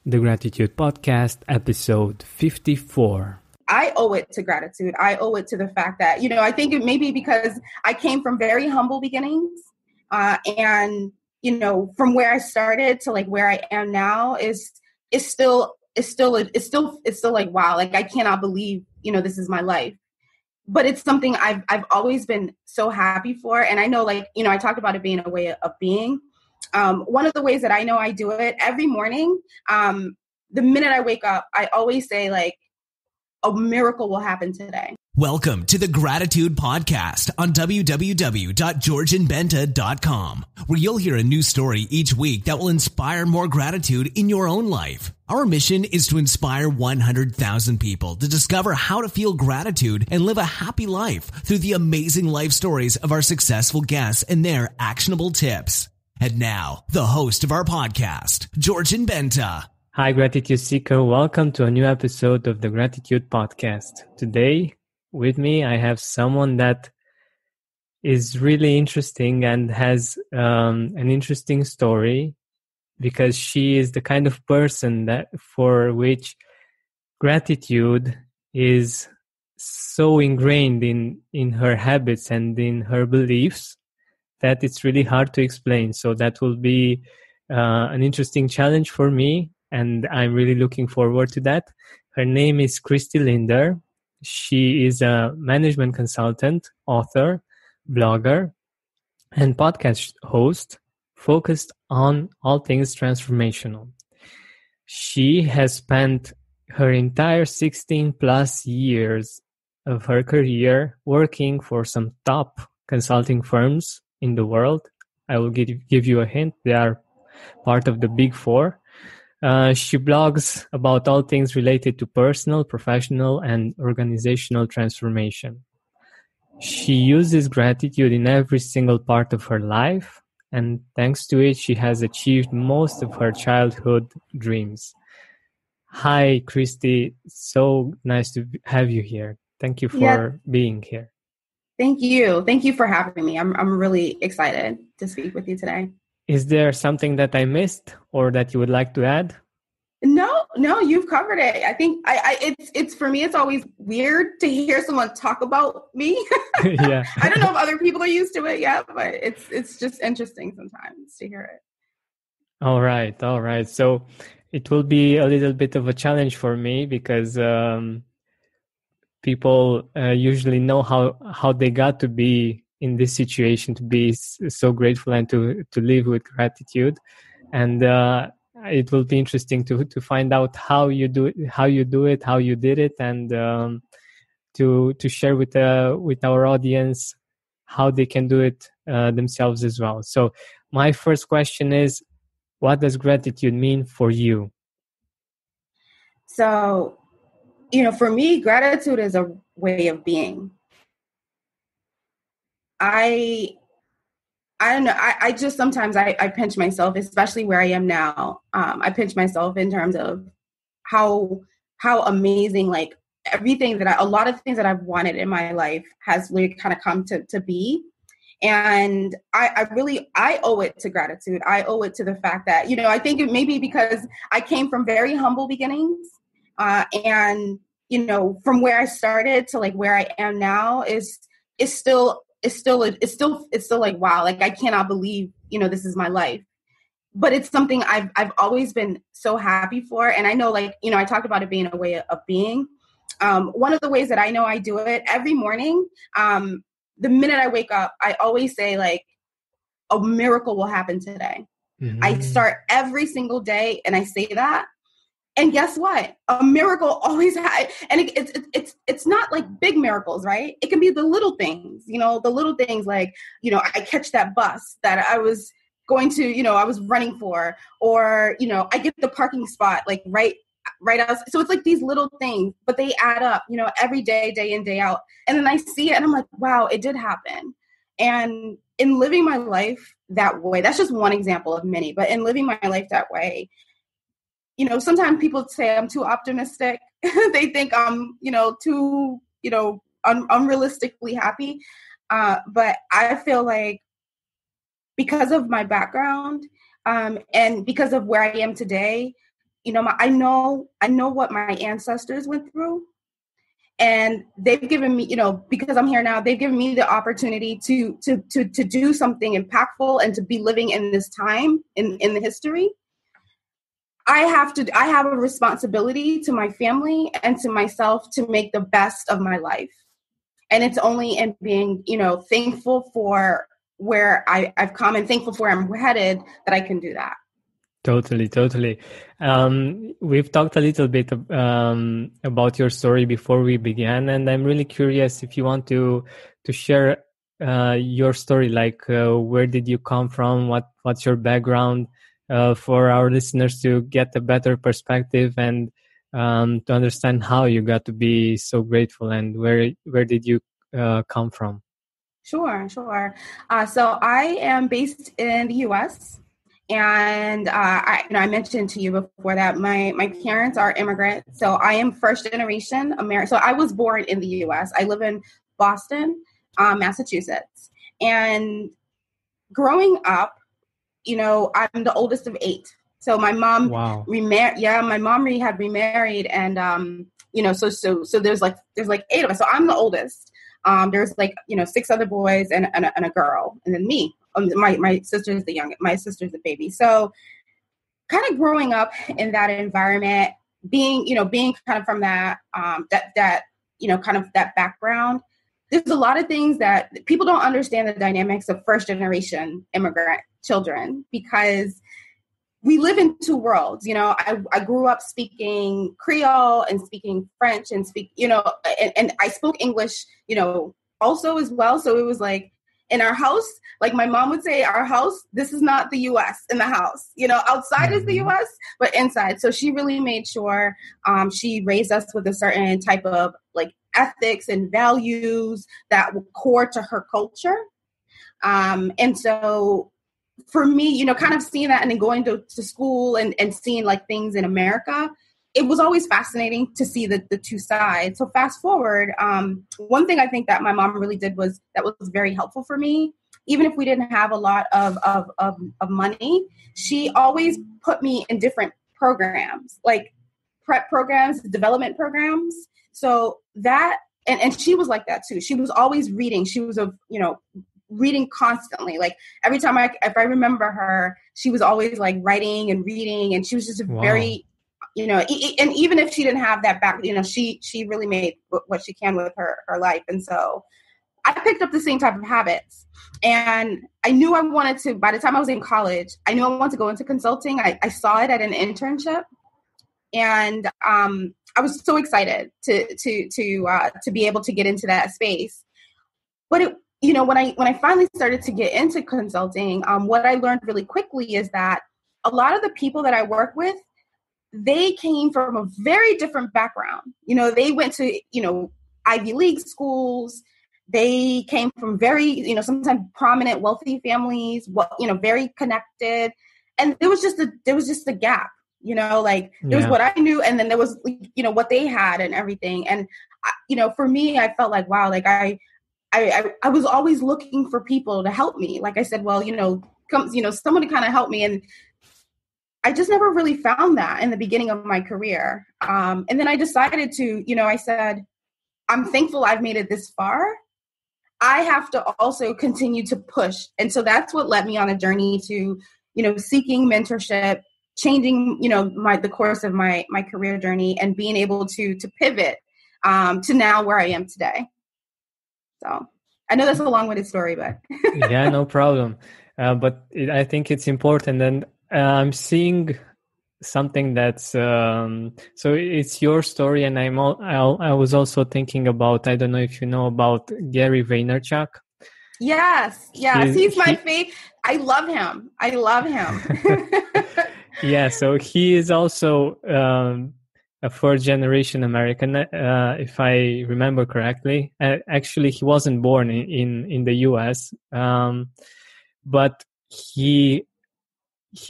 The Gratitude Podcast, episode 54. I owe it to gratitude. I owe it to the fact that, I think it may be because I came from very humble beginnings. And from where I started to like where I am now is still like, wow, like I cannot believe, this is my life. But it's something I've always been so happy for. And I know, like, I talked about it being a way of being. One of the ways that I know I do it every morning, the minute I wake up, I always say, like, a miracle will happen today. Welcome to the Gratitude Podcast on www.georgianbenta.com, where you'll hear a new story each week that will inspire more gratitude in your own life. Our mission is to inspire 100,000 people to discover how to feel gratitude and live a happy life through the amazing life stories of our successful guests and their actionable tips. And now, the host of our podcast, Georgian Benta. Hi, Gratitude Seeker. Welcome to a new episode of the Gratitude Podcast. Today, with me, I have someone that is really interesting and has an interesting story because she is the kind of person that for which gratitude is so ingrained in her habits and in her beliefs that it's really hard to explain. So that will be an interesting challenge for me, and I'm really looking forward to that. Her name is Christie Lindor. She is a management consultant, author, blogger, and podcast host focused on all things transformational. She has spent her entire 16 plus years of her career working for some top consulting firms in the world. I will give you a hint. They are part of the big four. She blogs about all things related to personal, professional, and organizational transformation. She uses gratitude in every single part of her life, and thanks to it, she has achieved most of her childhood dreams. Hi, Christy. So nice to have you here. Thank you for being here. Thank you. Thank you for having me. I'm really excited to speak with you today. Is there something that I missed or that you would like to add? No, you've covered it. I think it's for me, it's always weird to hear someone talk about me. Yeah. I don't know if other people are used to it yet, but it's just interesting sometimes to hear it. All right. So it will be a little bit of a challenge for me because people usually know how they got to be in this situation, to be so grateful and to live with gratitude. And it will be interesting to find out how you do it, how you did it, and to share with our audience how they can do it themselves as well. So my first question is, what does gratitude mean for you? So, for me, gratitude is a way of being. I don't know. I just sometimes I pinch myself, especially where I am now. I pinch myself in terms of how amazing, like everything a lot of things that I've wanted in my life has really kind of come to be. And I owe it to gratitude. I owe it to the fact that, I think it may be because I came from very humble beginnings. And, from where I started to like where I am now is still like, wow, like I cannot believe, this is my life. But it's something I've always been so happy for. And I know, like, I talked about it being a way of being. One of the ways that I know I do it every morning, the minute I wake up, I always say, like, a miracle will happen today. Mm-hmm. I start every single day and I say that. And guess what? A miracle always happens. And it's not like big miracles, right? It can be the little things, the little things like, I catch that bus that I was going to, I was running for, or, I get the parking spot, like right out. So it's like these little things, but they add up, every day, day in, day out. And then I see it and I'm like, wow, it did happen. And in living my life that way, that's just one example of many, but in living my life that way, sometimes people say I'm too optimistic. They think I'm, too, unrealistically happy. But I feel like because of my background and because of where I am today, I know what my ancestors went through. And they've given me, because I'm here now, they've given me the opportunity to do something impactful and to be living in this time in the history. I have a responsibility to my family and to myself to make the best of my life. And it's only in being, thankful for where I've come and thankful for where I'm headed that I can do that. Totally. We've talked a little bit about your story before we began, and I'm really curious if you want to share your story. Like, where did you come from? What's your background, for our listeners to get a better perspective and to understand how you got to be so grateful, and where did you come from? Sure. So I am based in the U.S. And I mentioned to you before that my parents are immigrants. So I am first generation American. So I was born in the U.S. I live in Boston, Massachusetts. And growing up, I'm the oldest of 8. So my mom remarried. Yeah, my mom had remarried, and so there's like 8 of us. So I'm the oldest. There's 6 other boys and a girl, and then me. My sister's my sister's the baby. So kind of growing up in that environment, being kind of from that, kind of that background, there's a lot of things that people don't understand the dynamics of first generation immigrant children, because we live in 2 worlds. I grew up speaking Creole and speaking French and and I spoke English, also as well. So it was like, in our house, like my mom would say, our house, this is not the U.S. in the house, outside is the U.S., but inside. So she really made sure she raised us with a certain type of ethics and values that were core to her culture. And so for me, kind of seeing that and then going to school and seeing things in America, it was always fascinating to see the 2 sides. So fast forward, one thing I think that my mom really did was very helpful for me. Even if we didn't have a lot of money, she always put me in different programs, like prep programs, development programs. So that, and she was like that too. She was always reading. She was reading constantly. Like every time if I remember her, she was always writing and reading, and she was just very, and even if she didn't have that back, she really made what she can with her life. And so I picked up the same type of habits, and I knew I wanted to, by the time I was in college, I knew I wanted to go into consulting. I saw it at an internship, and I was so excited to be able to get into that space. But when I finally started to get into consulting, what I learned really quickly is that a lot of the people that I work with, they came from a very different background. They went to, Ivy League schools. They came from very, sometimes prominent, wealthy families, very connected. And there was just a gap, there was what I knew. And then there was, what they had and everything. And, for me, I felt like, wow, I was always looking for people to help me. Like I said, well, someone to kind of help me. And I just never really found that in the beginning of my career. And then I decided to, I said, I'm thankful I've made it this far. I have to also continue to push. And so that's what led me on a journey to, seeking mentorship, changing, the course of my career journey, and being able to pivot to now where I am today. So I know that's a long-winded story, but. Yeah, no problem. I think it's important. And I'm seeing something that's so it's your story, and I was also thinking about, I don't know if you know about Gary Vaynerchuk. Yes, he's my favorite. I love him. Yeah, so he is also a 4th generation American, if I remember correctly. Actually, he wasn't born in the US, but he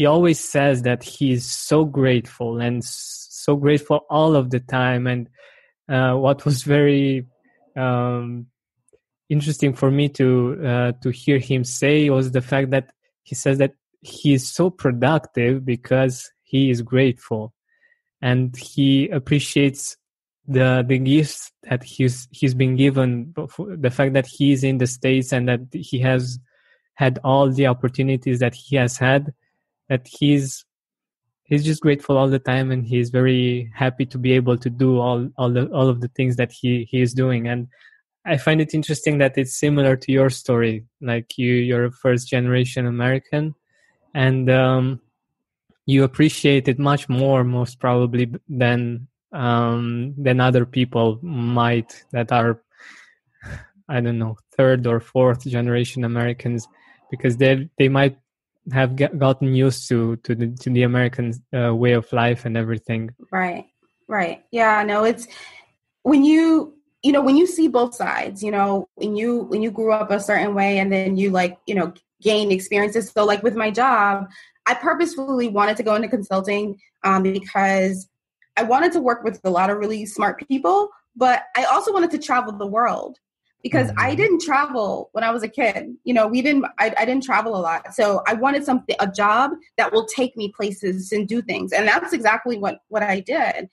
always says that he is so grateful all of the time. And what was very interesting for me to hear him say was the fact that he says that he is so productive because he is grateful. And I think that's something that he is so and he appreciates the gifts that he's been given, the fact that he's in the States and that he has had all the opportunities that he has had, that he's just grateful all the time, and he's very happy to be able to do all of the things that he is doing. And I find it interesting that it's similar to your story. Like you're a first generation American, and you appreciate it much more, most probably, than other people might that are, I don't know, third or fourth generation Americans, because they might have gotten used to the American way of life and everything. Right. Yeah, no, it's when you see both sides, when you grew up a certain way and then you gain experiences. So like with my job, I purposefully wanted to go into consulting because I wanted to work with a lot of really smart people, but I also wanted to travel the world because I didn't travel when I was a kid. I didn't travel a lot. So I wanted a job that will take me places and do things. And that's exactly what I did.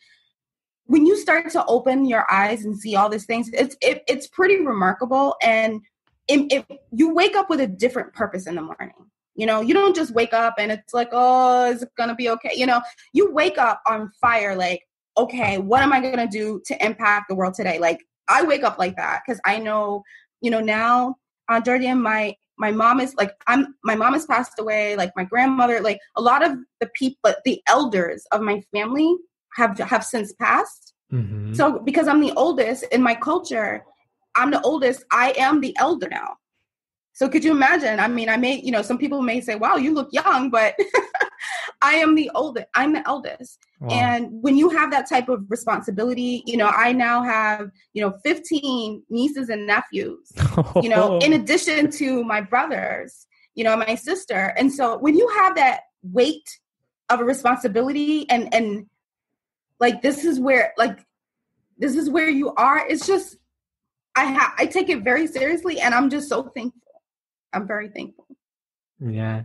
When you start to open your eyes and see all these things, it's pretty remarkable. And if you wake up with a different purpose in the morning. You don't just wake up and it's like, oh, is it going to be okay? You wake up on fire, like, okay, what am I going to do to impact the world today? Like, I wake up like that because I know, now, Jordan, my mom is like, my mom has passed away, like my grandmother, like a lot of the people, the elders of my family have since passed. Mm-hmm. So because I'm the oldest in my culture, I'm the oldest, I am the elder now. So could you imagine? I mean, some people may say, wow, you look young, but I am the oldest. I'm the eldest. Wow. And when you have that type of responsibility, I now have, 15 nieces and nephews, in addition to my brothers, my sister. And so when you have that weight of a responsibility and like, this is where you are, it's just, I take it very seriously, and I'm just so thankful. I'm very thankful. Yeah.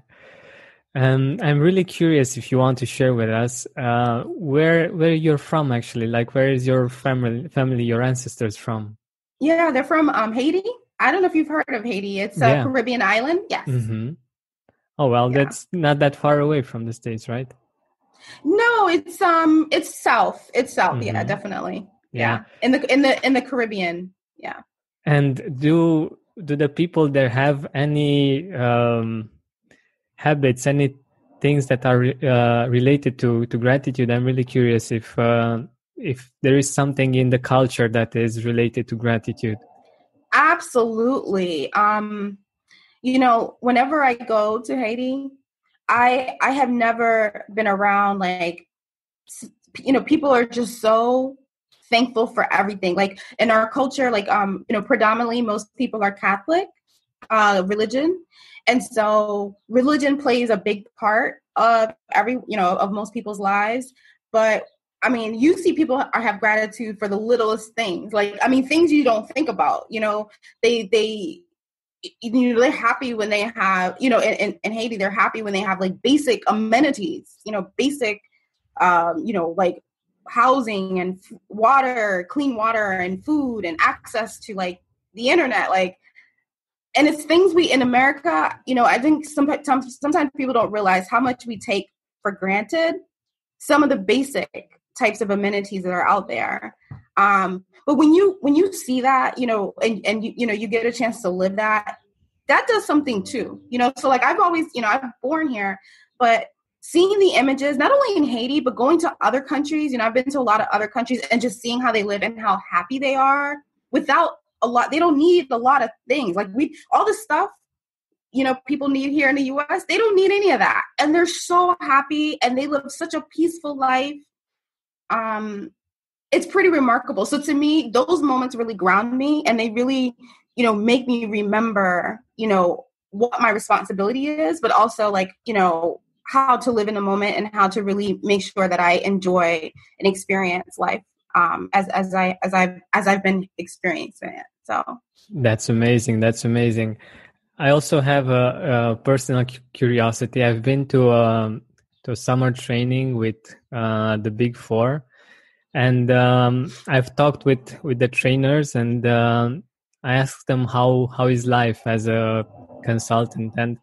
I'm really curious if you want to share with us where you're from, actually. Like, where is your family, your ancestors from? Yeah, they're from Haiti. I don't know if you've heard of Haiti. It's a Caribbean island. Yes. Mm-hmm. Oh, well, That's not that far away from the States, right? No, it's south. It's south. Mm-hmm. Yeah, definitely. Yeah. In the Caribbean. Yeah. And do the people there have any habits, any things that are related to gratitude? I'm really curious if there is something in the culture that is related to gratitude. Absolutely. Whenever I go to Haiti, I have never been around like, people are just so thankful for everything. Like in our culture, like, predominantly most people are Catholic religion. And so religion plays a big part of of most people's lives. But I mean, you see people have gratitude for the littlest things. Like, I mean, things you don't think about, they're happy when they have, in Haiti, they're happy when they have like basic amenities, basic, like housing and water, clean water and food and access to like the internet, like, and it's things we in America, I think sometimes people don't realize how much we take for granted some of the basic types of amenities that are out there. But when you see that, and you get a chance to live that does something too, so like I've always, I'm born here, but seeing the images, not only in Haiti, but going to other countries, I've been to a lot of other countries and just seeing how they live and how happy they are without a lot. They don't need a lot of things. Like all the stuff, people need here in the US, they don't need any of that. And they're so happy and they live such a peaceful life. It's pretty remarkable. So to me, those moments really ground me, and they really, make me remember, what my responsibility is, but also like, how to live in the moment and how to really make sure that I enjoy and experience life as I've been experiencing it. So that's amazing. That's amazing. I also have a personal curiosity. I've been to to summer training with the Big Four, and I've talked with the trainers, and I asked them how is life as a consultant, and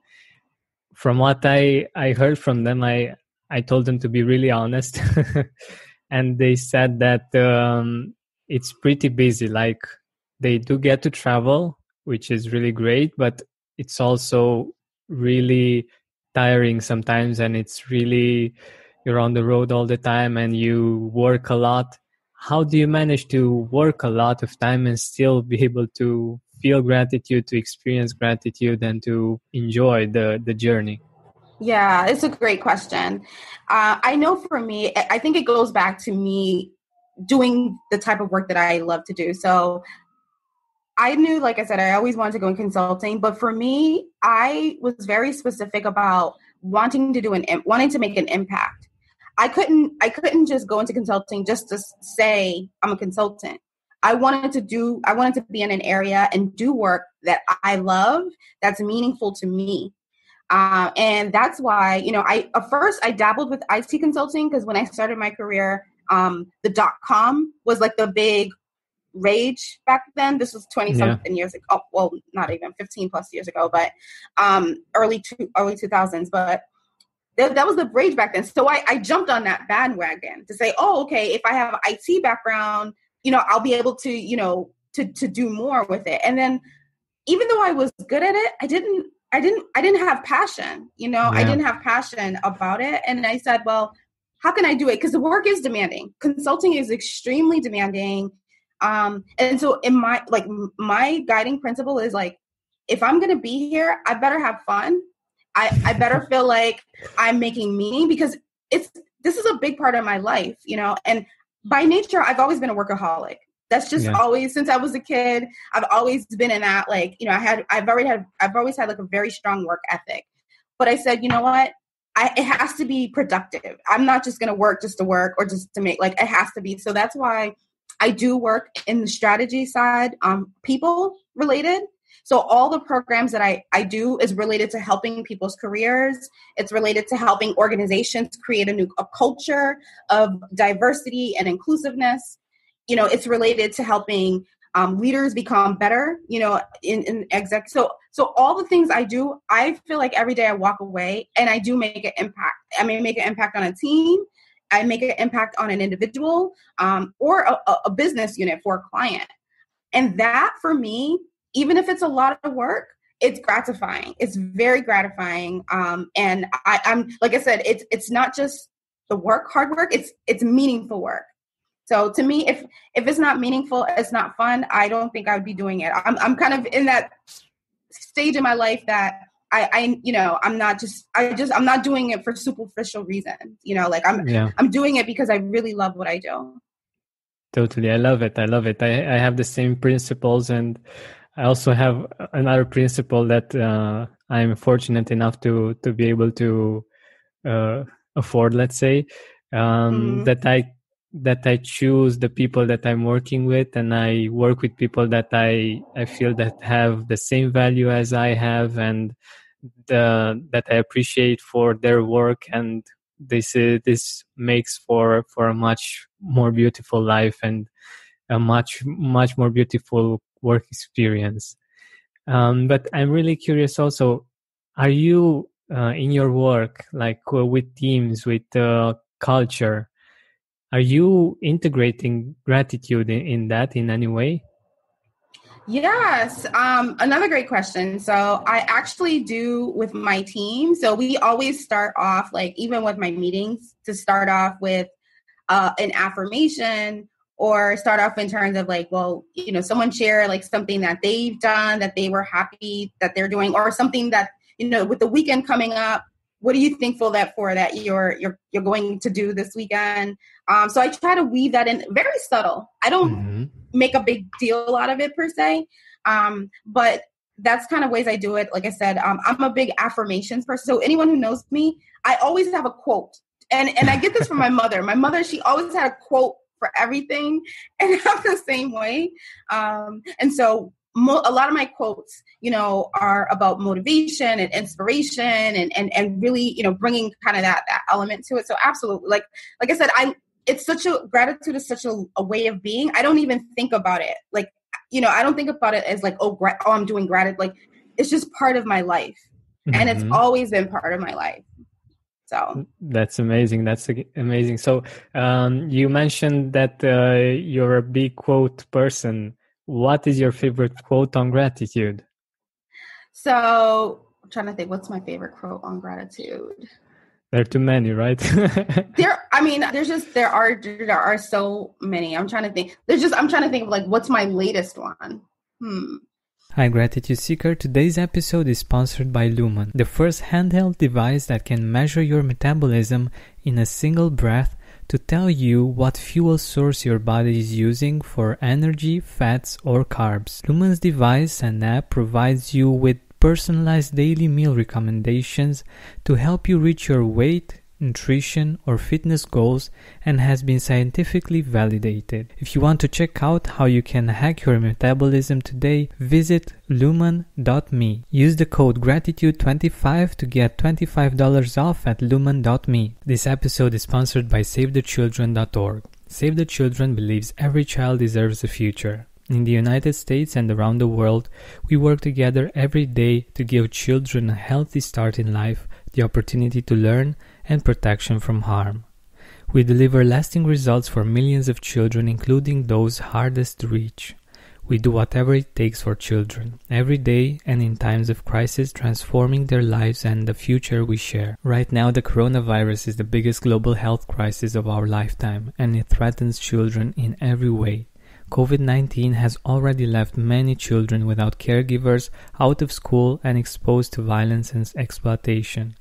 from what I heard from them, I told them to be really honest, and they said that it's pretty busy. Like they do get to travel, which is really great, but it's also really tiring sometimes, and it's really, you're on the road all the time and you work a lot. How do you manage to work a lot of time and still be able to feel gratitude, to experience gratitude, and to enjoy the journey? Yeah, it's a great question. I know for me, I think it goes back to me doing the type of work that I love to do. So I knew, like I said, I always wanted to go in consulting, but for me, I was very specific about wanting to make an impact. I couldn't just go into consulting just to say I'm a consultant. I wanted to be in an area and do work that I love, that's meaningful to me. And that's why, at first I dabbled with IT consulting, because when I started my career, the .com was like the big rage back then. This was 20 something years ago. Oh, well, not even 15 plus years ago, but early 2000s. But that was the rage back then. So I jumped on that bandwagon to say, oh, okay, if I have an IT background, I'll be able to, to do more with it. And then even though I was good at it, I didn't have passion, I didn't have passion about it. And I said, well, how can I do it? Because the work is demanding. Consulting is extremely demanding. And so in my guiding principle is like, if I'm going to be here, I better have fun. I better feel like I'm making meaning, because this is a big part of my life, and by nature, I've always been a workaholic. That's just always, since I was a kid, I've always been in that, like, I've always had like a very strong work ethic. But I said, you know what? It has to be productive. I'm not just going to work just to work or just to make, like, it has to be. So that's why I do work in the strategy side, people related. So all the programs that I do is related to helping people's careers. It's related to helping organizations create a culture of diversity and inclusiveness. It's related to helping leaders become better, in exec. So all the things I do, I feel like every day I walk away and I do make an impact. I mean, make an impact on a team. I make an impact on an individual, or a business unit for a client. And that, for me, even if it's a lot of work, it's gratifying. It's very gratifying. And I'm, like I said, it's not just the work, hard work. It's meaningful work. So to me, if it's not meaningful, it's not fun, I don't think I would be doing it. I'm kind of in that stage in my life that I'm not doing it for superficial reasons. I'm doing it because I really love what I do. Totally. I love it. I have the same principles, and I also have another principle that I'm fortunate enough to be able to afford, let's say, that I choose the people that I'm working with, and I work with people that I feel that have the same value as I have, and that I appreciate for their work, and this makes for a much more beautiful life and a much more beautiful work experience. But I'm really curious also, are you in your work, like with teams, with culture, are you integrating gratitude in that in any way? Yes. Another great question. So I actually do with my team. So we always start off, like, even with my meetings, to start off with an affirmation, or start off in terms of like, well, someone share like something that they've done, that they were happy that they're doing, or something that, with the weekend coming up, what are you thankful that you're going to do this weekend? So I try to weave that in, very subtle. I don't make a big deal out of it per se. But that's kind of ways I do it. Like I said, I'm a big affirmations person. So anyone who knows me, I always have a quote. And I get this from my mother. My mother, she always had a quote for everything, and I'm the same way. And so a lot of my quotes, are about motivation and inspiration and really, bringing kind of that element to it. So absolutely. Like I said, gratitude is such a way of being. I don't even think about it. Like, I don't think about it as like, I'm doing gratitude. Like, it's just part of my life. And it's always been part of my life. So that's amazing. That's amazing. So you mentioned that you're a big quote person. What is your favorite quote on gratitude? So I'm trying to think, what's my favorite quote on gratitude? There are too many, right? there are so many. I'm trying to think. I'm trying to think of like, what's my latest one? Hi Gratitude Seeker, today's episode is sponsored by Lumen, the first handheld device that can measure your metabolism in a single breath to tell you what fuel source your body is using for energy, fats, or carbs. Lumen's device and app provides you with personalized daily meal recommendations to help you reach your weight, nutrition, or fitness goals and has been scientifically validated. If you want to check out how you can hack your metabolism today, visit lumen.me. Use the code gratitude25 to get $25 off at lumen.me. This episode is sponsored by SaveTheChildren.org. Save the Children believes every child deserves a future. In the United States and around the world, we work together every day to give children a healthy start in life, the opportunity to learn, and protection from harm. We deliver lasting results for millions of children, including those hardest to reach. We do whatever it takes for children, every day and in times of crisis, transforming their lives and the future we share. Right now, the coronavirus is the biggest global health crisis of our lifetime, and it threatens children in every way. COVID-19 has already left many children without caregivers, out of school, and exposed to violence and exploitation.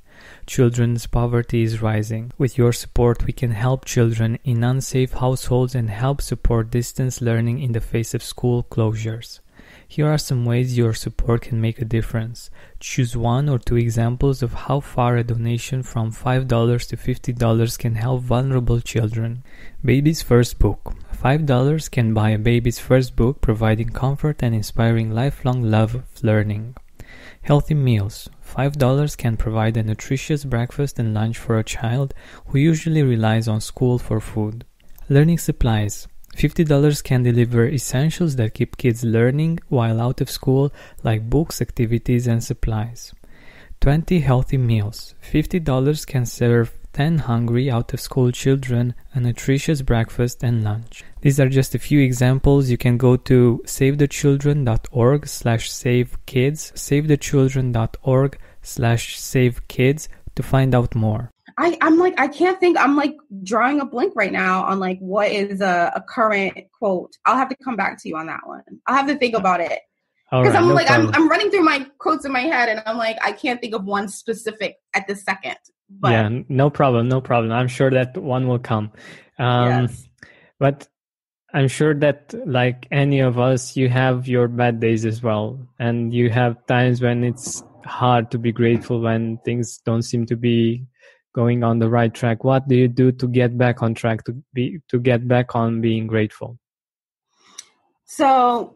Children's poverty is rising. With your support, we can help children in unsafe households and help support distance learning in the face of school closures. Here are some ways your support can make a difference. Choose 1 or 2 examples of how far a donation from $5 to $50 can help vulnerable children. Baby's First Book. $5 can buy a baby's first book, providing comfort and inspiring lifelong love of learning. Healthy Meals. $5 can provide a nutritious breakfast and lunch for a child who usually relies on school for food. Learning Supplies. $50 can deliver essentials that keep kids learning while out of school, like books, activities, and supplies. 20 Healthy Meals. $50 can serve 10 hungry out-of-school children a nutritious breakfast and lunch. These are just a few examples. You can go to savethechildren.org/savekids, savethechildren.org/savekids to find out more. I can't think. I'm like drawing a blank right now on like what is a current quote. I'll have to come back to you on that one. I'll have to think about it. Because I'm running through my quotes in my head and I'm like, I can't think of one specific at this second. But yeah, no problem. I'm sure that one will come. Yes. But I'm sure that like any of us, you have your bad days as well. And you have times when it's hard to be grateful, when things don't seem to be going on the right track. What do you do to get back on track, to get back on being grateful? So,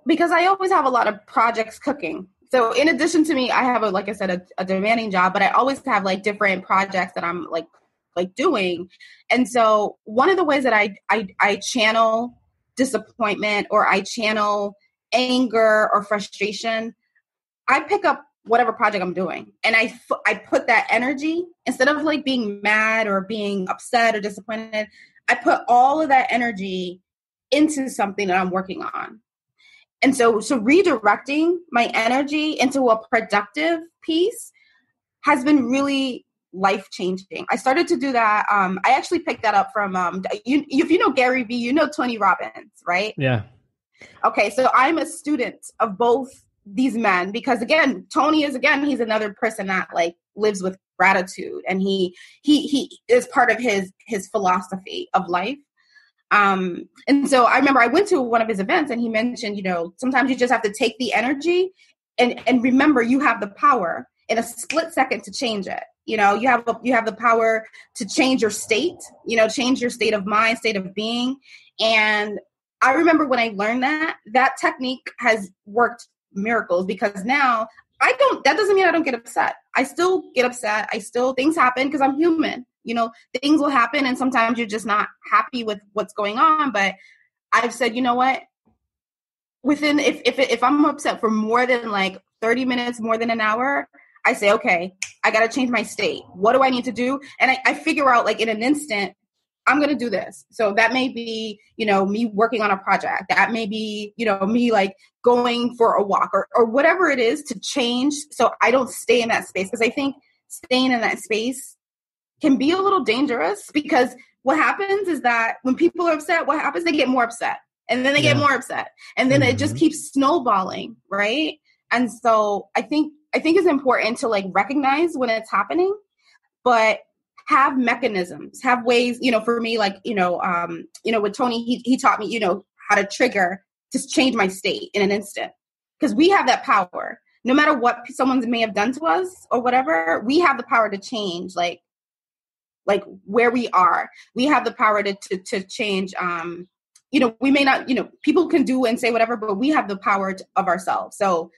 because I always have a lot of projects cooking. So in addition to me, I have a demanding job, but I always have like different projects that I'm like doing. And so one of the ways that I channel disappointment or I channel anger or frustration, I pick up whatever project I'm doing and I put that energy, instead of like being mad or being upset or disappointed, I put all of that energy into something that I'm working on. And so redirecting my energy into a productive piece has been really life-changing. I started to do that. I actually picked that up from, if you know Gary Vee, you know Tony Robbins, right? Yeah. Okay, so I'm a student of both these men because, again, Tony is, he's another person that like lives with gratitude, and he is part of his philosophy of life. And so I remember I went to one of his events and he mentioned, sometimes you just have to take the energy and remember you have the power in a split second to change it. You have the power to change your state, change your state of mind, state of being. And I remember when I learned that technique has worked miracles, because now that doesn't mean I don't get upset. I still get upset. Things happen because I'm human. Things will happen, and sometimes you're just not happy with what's going on. But I've said, you know what? If I'm upset for more than like 30 minutes, more than an hour, I say, okay, I got to change my state. What do I need to do? And I figure out, like, in an instant, I'm going to do this. So that may be, me working on a project. That may be, me like going for a walk or whatever it is to change. So I don't stay in that space, because I think staying in that space can be a little dangerous, because what happens is that when people are upset, what happens? They get more upset, and then they get more upset, and then it just keeps snowballing. Right. And so I think it's important to like recognize when it's happening, but have mechanisms, have ways, for me, like, with Tony, he taught me, how to trigger to change my state in an instant, because we have that power. No matter what someone may have done to us or whatever, we have the power to change, like where we are. We have the power to change. We may not, people can do and say whatever, but we have the power of ourselves. So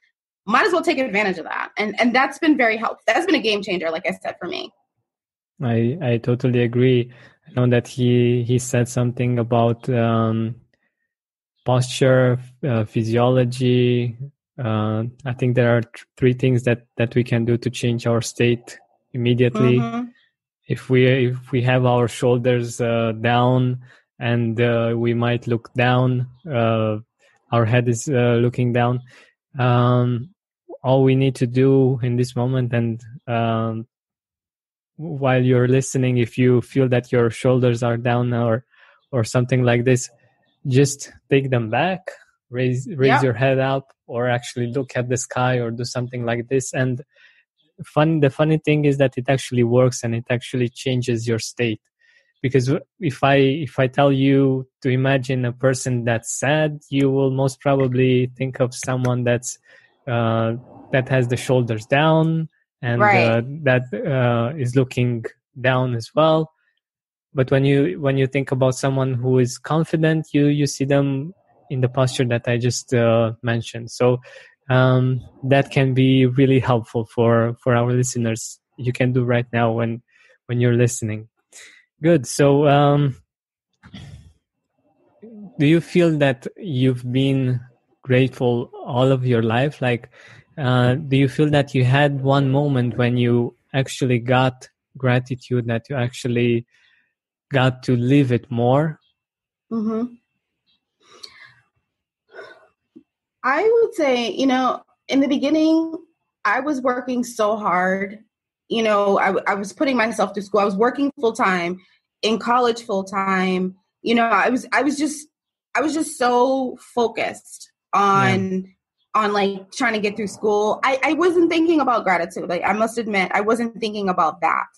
might as well take advantage of that. And that's been very helpful. That's been a game changer, like I said, for me. I totally agree. I know that he said something about posture, physiology. I think there are three things that we can do to change our state immediately. Mm-hmm. If we have our shoulders down, and we might look down, our head is looking down. All we need to do in this moment, and while you're listening, if you feel that your shoulders are down or something like this, just take them back, raise your head up, or actually look at the sky, or do something like this. And the funny thing is that it actually works, and it actually changes your state. Because if I tell you to imagine a person that's sad, you will most probably think of someone that has the shoulders down, and that is looking down as well. But when you think about someone who is confident, you see them in the posture that I just mentioned. So that can be really helpful for our listeners. You can do right now when you're listening. Good. So do you feel that you've been grateful all of your life? Like, do you feel that you had one moment when you actually got gratitude, that you actually got to live it more? Mm-hmm. I would say, in the beginning, I was working so hard. I was putting myself through school. I was working full time, in college full time. I was just so focused on like trying to get through school. I wasn't thinking about gratitude. Like, I must admit, I wasn't thinking about that.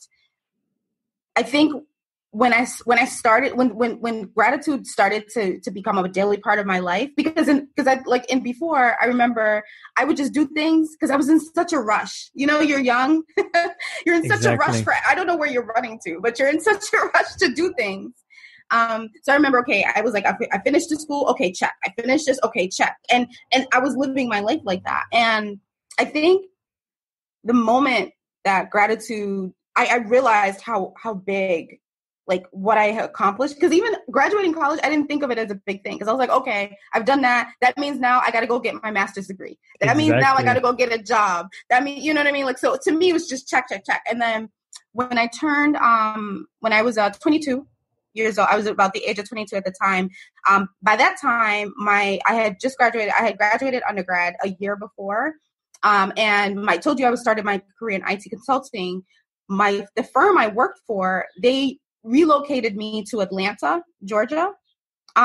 I think when gratitude started to become a daily part of my life, because before, I remember I would just do things because I was in such a rush. You're young, you're in such a rush I don't know where you're running to, but you're in such a rush to do things. So I remember, okay, I was like, I finished the school. Okay, check. I finished this. Okay, check. And I was living my life like that. And I think the moment that gratitude, I realized how big, like, what I had accomplished. Because even graduating college, I didn't think of it as a big thing. Because I was like, okay, I've done that. That means now I got to go get my master's degree. That means now I got to go get a job. That means, you know what I mean? Like, so to me, it was just check, check, check. And then when I turned, when I was 22 years old, I was about the age of 22 at the time. By that time, I had just graduated. I had graduated undergrad a year before. And I told you I started my career in IT consulting. The firm I worked for, they relocated me to Atlanta, Georgia,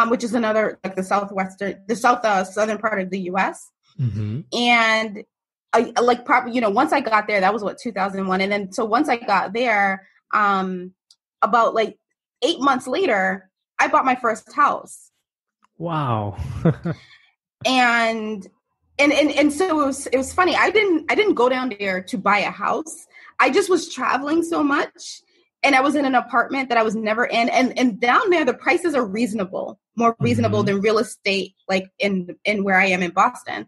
which is another, like, the southern part of the U.S. Mm-hmm. And once I got there, that was 2001. And then, so once I got there, about like 8 months later, I bought my first house. Wow. and so it was funny. I didn't go down there to buy a house. I just was traveling so much. And I was in an apartment that I was never in. And down there, the prices are reasonable, more reasonable than real estate, like in where I am in Boston.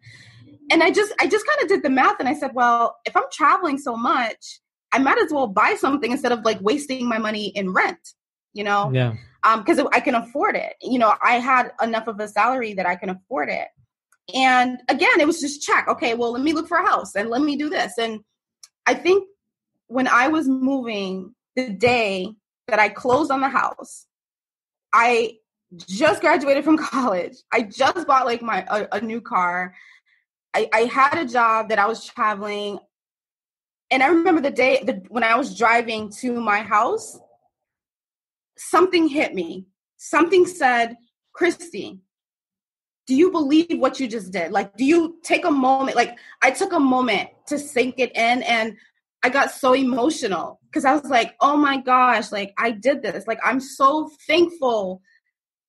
And I just kind of did the math and I said, well, if I'm traveling so much, I might as well buy something instead of like wasting my money in rent, you know? Yeah. Because I can afford it. You know, I had enough of a salary that I can afford it. And again, it was just check. Okay, well, let me look for a house and let me do this. And I think when I was moving, the day that I closed on the house, I just graduated from college. I just bought like a new car. I had a job that I was traveling. And I remember the day when I was driving to my house, something hit me. Something said, Christie, do you believe what you just did? Like, do you take a moment? Like, I took a moment to sink it in, and I got so emotional because I was like, oh my gosh, like I did this. Like, I'm so thankful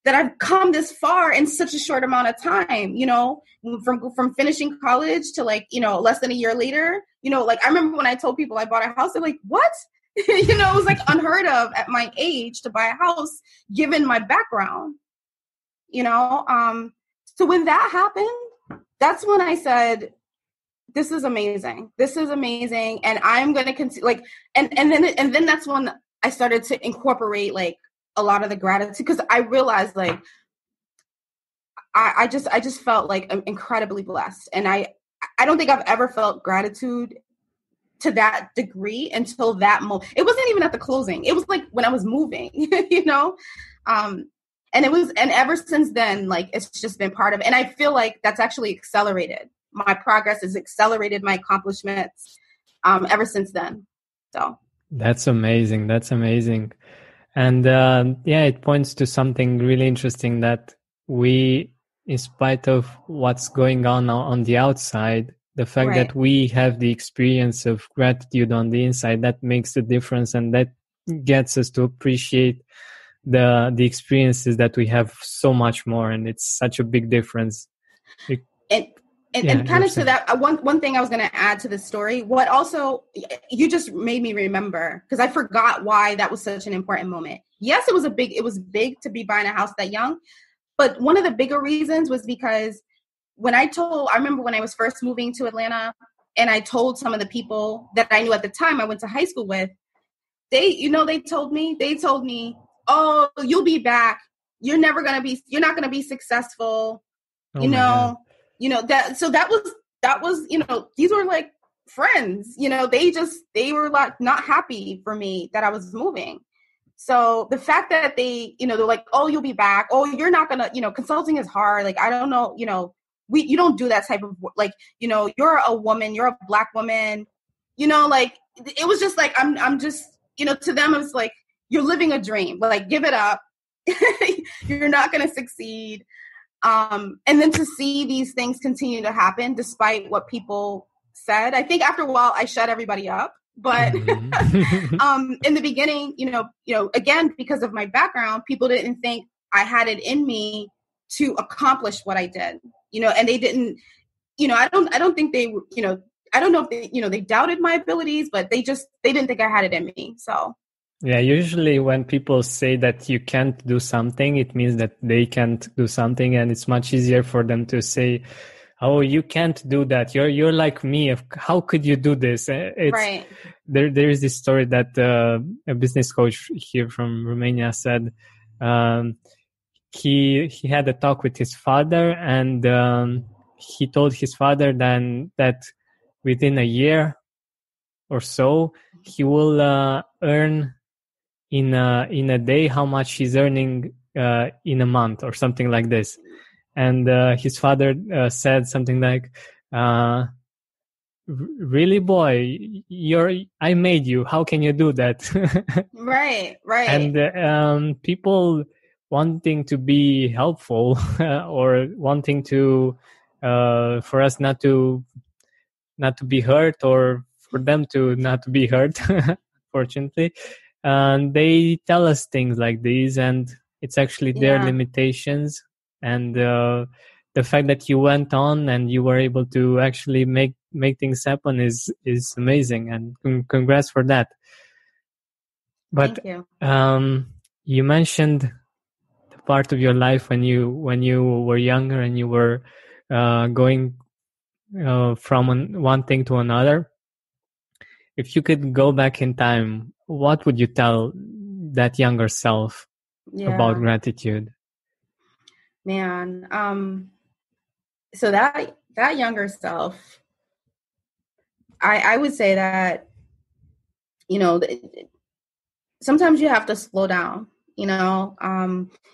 that I've come this far in such a short amount of time, you know, from finishing college to like, you know, less than a year later, you know, like I remember when I told people I bought a house, they're like, what? You know, it was like unheard of at my age to buy a house, given my background, you know? So when that happened, that's when I said, this is amazing. This is amazing. And I'm going to continue like, and then that's when I started to incorporate like a lot of the gratitude, because I realized like, I just felt like I'm incredibly blessed. And I don't think I've ever felt gratitude to that degree until that moment. It wasn't even at the closing. It was like when I was moving, you know? And ever since then, like, it's just been part of it. And I feel like that's actually accelerated. My progress has accelerated my accomplishments ever since then. So. That's amazing. That's amazing. And yeah, it points to something really interesting that we, in spite of what's going on the outside, the fact that we have the experience of gratitude on the inside, that makes the difference, and that gets us to appreciate the experiences that we have so much more, and it's such a big difference. And kind of to that, one thing I was going to add to the story, what also you just made me remember, because I forgot why that was such an important moment. Yes, it was big to be buying a house that young, but one of the bigger reasons was because I remember when I was first moving to Atlanta, and I told some of the people that I knew at the time I went to high school with, they told me, oh, you'll be back. You're not going to be successful. Oh, that was, you know, these were like friends, you know, they were like not happy for me that I was moving. So the fact that they, you know, they're like, oh, you'll be back. Oh, you're not going to, you know, consulting is hard. Like, I don't know, you know, you don't do that type of, like, you know, you're a woman, you're a Black woman, you know, like, it was just like, I'm just, you know, to them, it was like, you're living a dream, like, give it up. You're not going to succeed. And then to see these things continue to happen, despite what people said, I think after a while I shut everybody up. But in the beginning, you know, again, because of my background, people didn't think I had it in me to accomplish what I did, you know, and they didn't, you know, I don't think they, you know, I don't know if they, you know, they doubted my abilities, but they didn't think I had it in me. So. Yeah, usually when people say that you can't do something, it means that they can't do something, and it's much easier for them to say, "Oh, you can't do that. You're like me. How could you do this?" Right. There is this story that a business coach here from Romania said he had a talk with his father, and he told his father then that within a year or so he will earn in a day how much he's earning in a month or something like this. And his father said something like, really, boy, I made you, how can you do that? Right. And people wanting to be helpful or wanting to for us not to be hurt, or for them to not to be hurt, fortunately. And they tell us things like these, and it's actually their limitations. And the fact that you went on and you were able to actually make things happen is amazing, and congrats for that. But Thank you. You mentioned the part of your life when you were younger and you were going from one thing to another. If you could go back in time, what would you tell that younger self about Yeah, gratitude? man. So that younger self, I would say that, you know, sometimes you have to slow down, you know,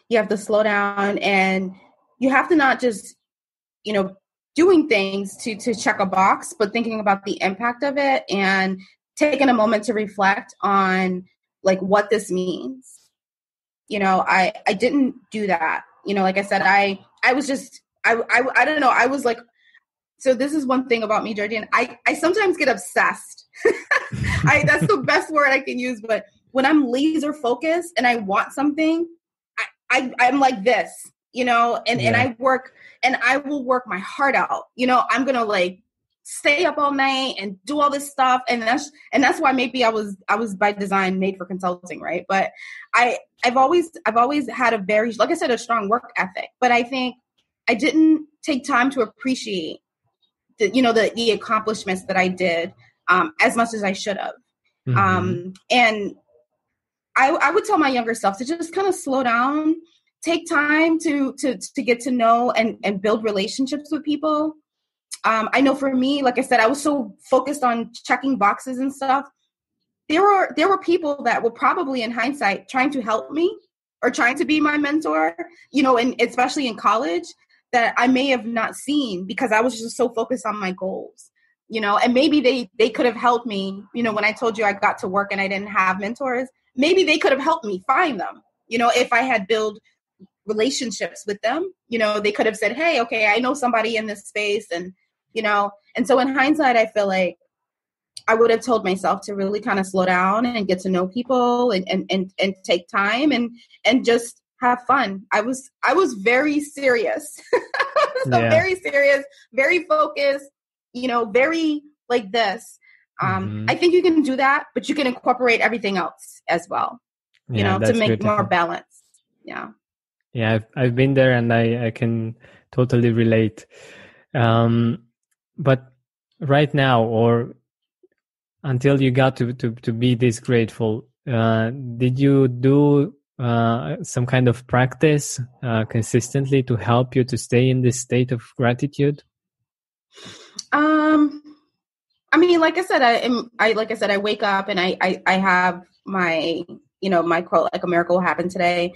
you have to slow down, and you have to not just, you know, doing things to check a box, but thinking about the impact of it and taking a moment to reflect on like what this means. You know, I didn't do that. You know, like I said, I was just, I don't know. I was like, so this is one thing about me, Georgian. I sometimes get obsessed. That's the best word I can use. But when I'm laser focused and I want something, I'm like this, you know, and I will work my heart out. You know, I'm gonna like stay up all night and do all this stuff, and that's why maybe I was by design made for consulting, right? But I've always had a very, like I said, a strong work ethic. But I think I didn't take time to appreciate the accomplishments that I did as much as I should have. Mm-hmm. And I would tell my younger self to just kind of slow down, take time to get to know and build relationships with people. I know for me, like I said, I was so focused on checking boxes and stuff. There were people that were probably in hindsight trying to help me or trying to be my mentor, you know, and especially in college, that I may have not seen because I was just so focused on my goals, you know, and maybe they could have helped me, you know, when I told you I got to work and I didn't have mentors, maybe they could have helped me find them, you know, if I had built relationships with them, you know, they could have said, hey, okay, I know somebody in this space. And, you know, and so in hindsight, I feel like I would have told myself to really kind of slow down and get to know people and take time and just have fun. I was very serious. So Yeah. very serious, very focused, you know, very like this. Mm-hmm. I think you can do that, but you can incorporate everything else as well, you Yeah, know, to that's make more beautiful. balance. Yeah. Yeah, I've been there and I can totally relate. But right now, or until you got to be this grateful, did you do some kind of practice consistently to help you to stay in this state of gratitude? I mean, like I said, I wake up and I have my, you know, my quote, like a miracle will happen today.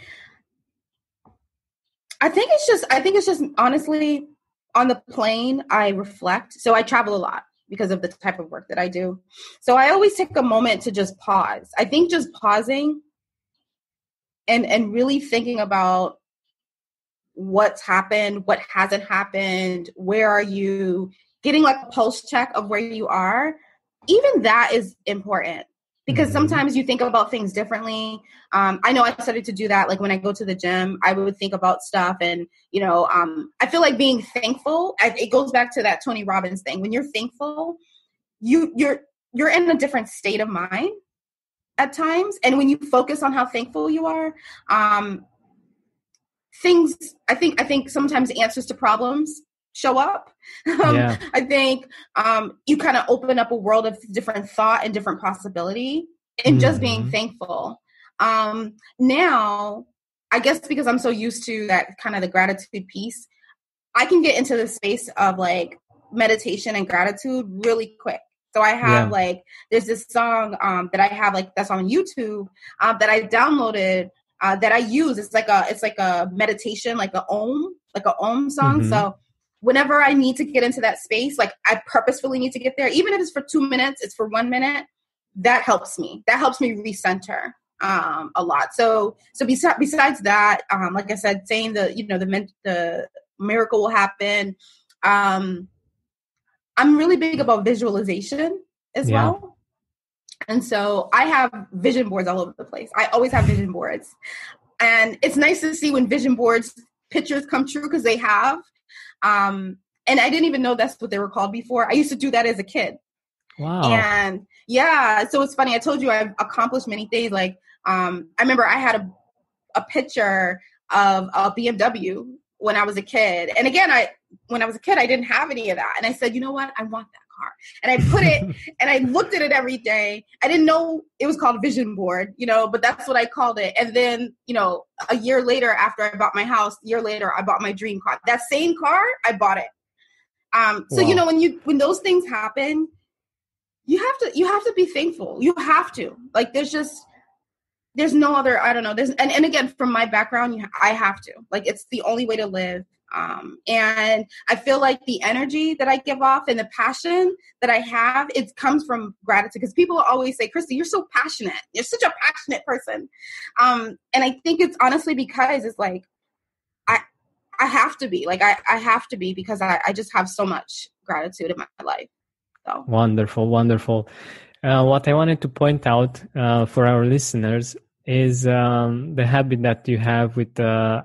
I think it's just honestly on the plane, I reflect. So I travel a lot because of the type of work that I do. So I always take a moment to just pause. I think just pausing and really thinking about what's happened, what hasn't happened, where are you, getting like a pulse check of where you are, even that is important because Mm-hmm. sometimes you think about things differently. I know I started to do that. Like when I go to the gym, I would think about stuff and, you know, I feel like being thankful, it goes back to that Tony Robbins thing. When you're thankful, you're in a different state of mind at times. And when you focus on how thankful you are, things, I think sometimes answers to problems show up. Yeah. I think you kind of open up a world of different thought and different possibility in just being Mm-hmm. thankful. Now, I guess because I'm so used to that kind of the gratitude piece, I can get into the space of like meditation and gratitude really quick. So I have Yeah. like, there's this song that I have like that's on YouTube that I downloaded that I use. It's like a meditation, like a om song. Mm-hmm. So whenever I need to get into that space, like I purposefully need to get there, even if it's for 2 minutes, it's for 1 minute. That helps me. That helps me recenter a lot. So besides that, like I said, saying the miracle will happen. I'm really big about visualization as Yeah. well. And so I have vision boards all over the place. I always have vision boards. And it's nice to see when vision boards pictures come true because they have. And I didn't even know that's what they were called before. I used to do that as a kid. Wow. And yeah, so it's funny. I told you I've accomplished many things. Like I remember I had a picture of a BMW when I was a kid. And again, when I was a kid, I didn't have any of that. And I said, you know what? I want that car. And I put it and I looked at it every day. I didn't know it was called a vision board, but that's what I called it. And then, a year later, after I bought my house, a year later, I bought my dream car. That same car, I bought it. So, Wow. When those things happen, you have to be thankful. You have to. Like, there's no other, I don't know. And again, from my background, I have to. Like, it's the only way to live. And I feel like the energy that I give off and the passion that I have, it comes from gratitude. Because people always say, Christie, you're so passionate. You're such a passionate person. And I think it's honestly because it's like, I have to be. Like, I have to be because I just have so much gratitude in my life. So. Wonderful. What I wanted to point out for our listeners is the habit that you have with the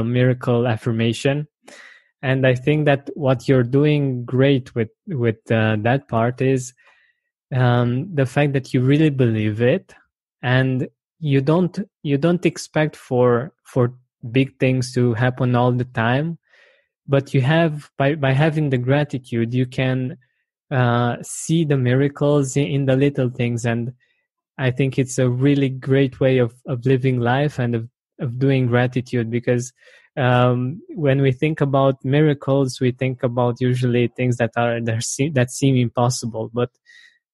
miracle affirmation, and I think that what you're doing great with that part is the fact that you really believe it, and you don't expect for big things to happen all the time, but you have by having the gratitude, you can see the miracles in the little things. And I think it's a really great way of living life and of doing gratitude, because when we think about miracles, we think about usually things that seem impossible. But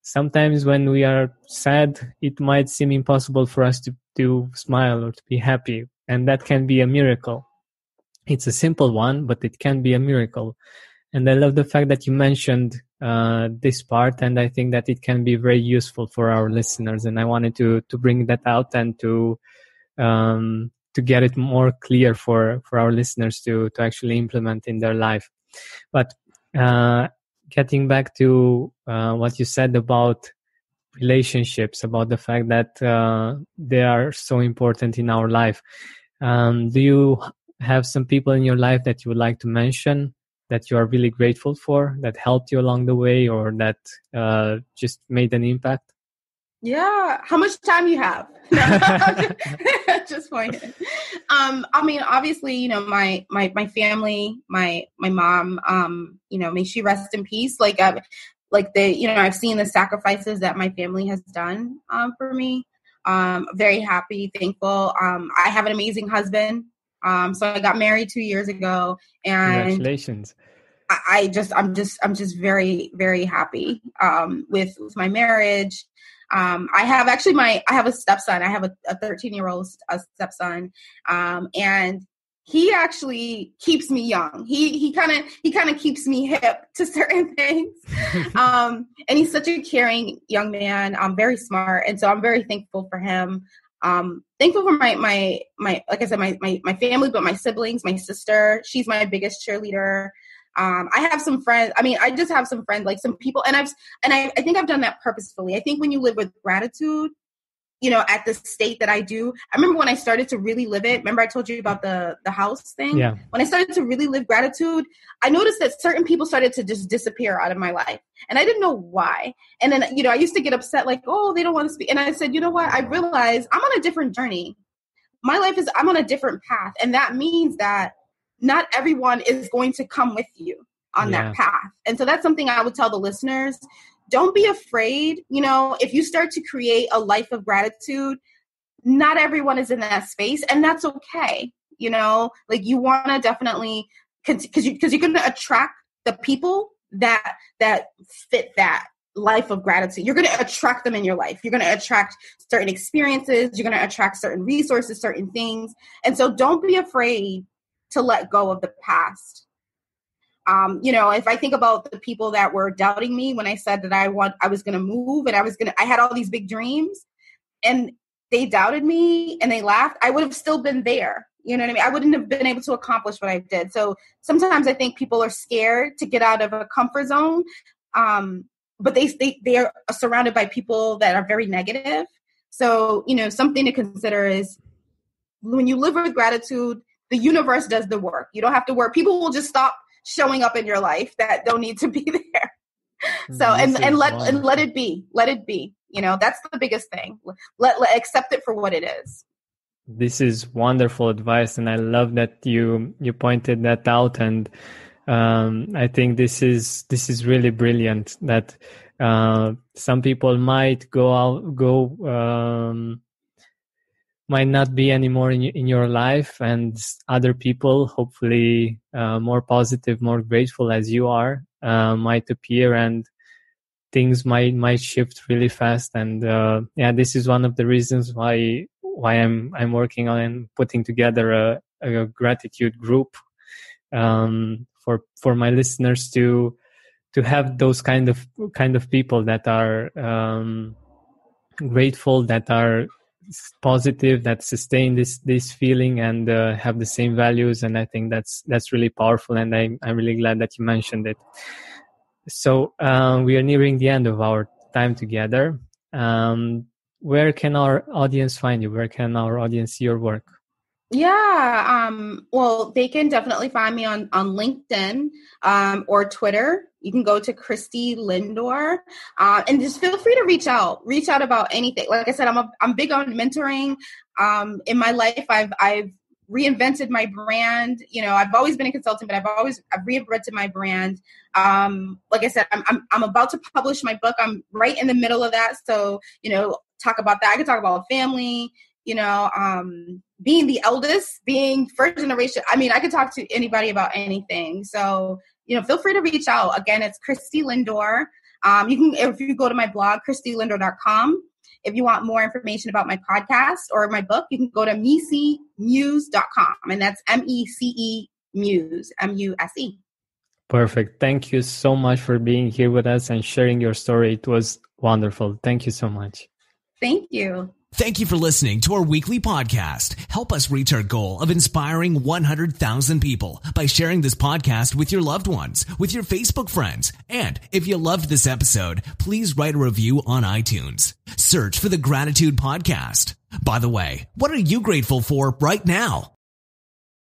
sometimes when we are sad, it might seem impossible for us to smile or to be happy. And that can be a miracle. It's a simple one, but it can be a miracle. And I love the fact that you mentioned this part, and I think that it can be very useful for our listeners. And I wanted to bring that out and to get it more clear for our listeners to actually implement in their life. But getting back to what you said about relationships, about the fact that they are so important in our life. Do you have some people in your life that you would like to mention that you are really grateful for, that helped you along the way, or that just made an impact? Yeah. How much time you have? Just pointing. I mean, obviously, my family, my mom, may she rest in peace. I've seen the sacrifices that my family has done for me. Very happy, thankful. I have an amazing husband. So I got married 2 years ago, and congratulations. I'm just very, very happy with my marriage. I have a stepson. I have a 13-year-old stepson, and he actually keeps me young. He kind of keeps me hip to certain things. And he's such a caring young man. Very smart, and so I'm very thankful for him. Thankful for my like I said, my family, but my siblings, my sister, she's my biggest cheerleader. I have some friends. I mean, I just have some friends, like some people, and I think I've done that purposefully. I think when you live with gratitude, at the state that I do, I remember when I started to really live it. Remember I told you about the house thing? Yeah. When I started to really live gratitude, I noticed that certain people started to just disappear out of my life. And I didn't know why. And then, I used to get upset, like, oh, they don't want to speak. And I said, you know what? I realized I'm on a different journey. I'm on a different path. And that means that not everyone is going to come with you on that path. And so that's something I would tell the listeners. Don't be afraid. If you start to create a life of gratitude, not everyone is in that space, and that's okay. Like, you want to definitely, because you're going to attract the people that fit that life of gratitude. You're going to attract them in your life. You're going to attract certain experiences. You're going to attract certain resources, certain things. And so don't be afraid to let go of the past. If I think about the people that were doubting me when I said that I was going to move and I had all these big dreams, and they doubted me and they laughed, I would have still been there. You know what I mean? I wouldn't have been able to accomplish what I did. So sometimes I think people are scared to get out of a comfort zone. But they are surrounded by people that are very negative. So, something to consider is when you live with gratitude, the universe does the work. You don't have to work. People will just stop showing up in your life that don't need to be there. So, and let it be. Let it be. That's the biggest thing. Let accept it for what it is. This is wonderful advice, and I love that you pointed that out. And I think this is really brilliant. That some people might might not be anymore in your life, and other people, hopefully more positive, more grateful as you are, might appear, and things might shift really fast. And this is one of the reasons why I'm working on and putting together a gratitude group for my listeners to have those kind of people that are grateful, that are positive, that sustain this feeling, and have the same values. And I think that's really powerful, and I'm really glad that you mentioned it. So we are nearing the end of our time together. Where can our audience find you? Where can our audience see your work? Yeah, well, they can definitely find me on LinkedIn or Twitter. You can go to Christie Lindor, and just feel free to reach out about anything. Like I said, I'm big on mentoring. In my life, I've reinvented my brand. I've always been a consultant, but I've reinvented my brand. Like I said, I'm about to publish my book. I'm right in the middle of that. So, talk about that. I can talk about family, being the eldest, being first generation. I mean, I could talk to anybody about anything. So, feel free to reach out. Again, it's Christie Lindor. If you go to my blog, christielindor.com. If you want more information about my podcast or my book, you can go to mecemuse.com. And that's MECE Muse, MUSE. Perfect. Thank you so much for being here with us and sharing your story. It was wonderful. Thank you so much. Thank you. Thank you for listening to our weekly podcast. Help us reach our goal of inspiring 100,000 people by sharing this podcast with your loved ones, with your Facebook friends. And if you loved this episode, please write a review on iTunes. Search for the Gratitude Podcast. By the way, what are you grateful for right now?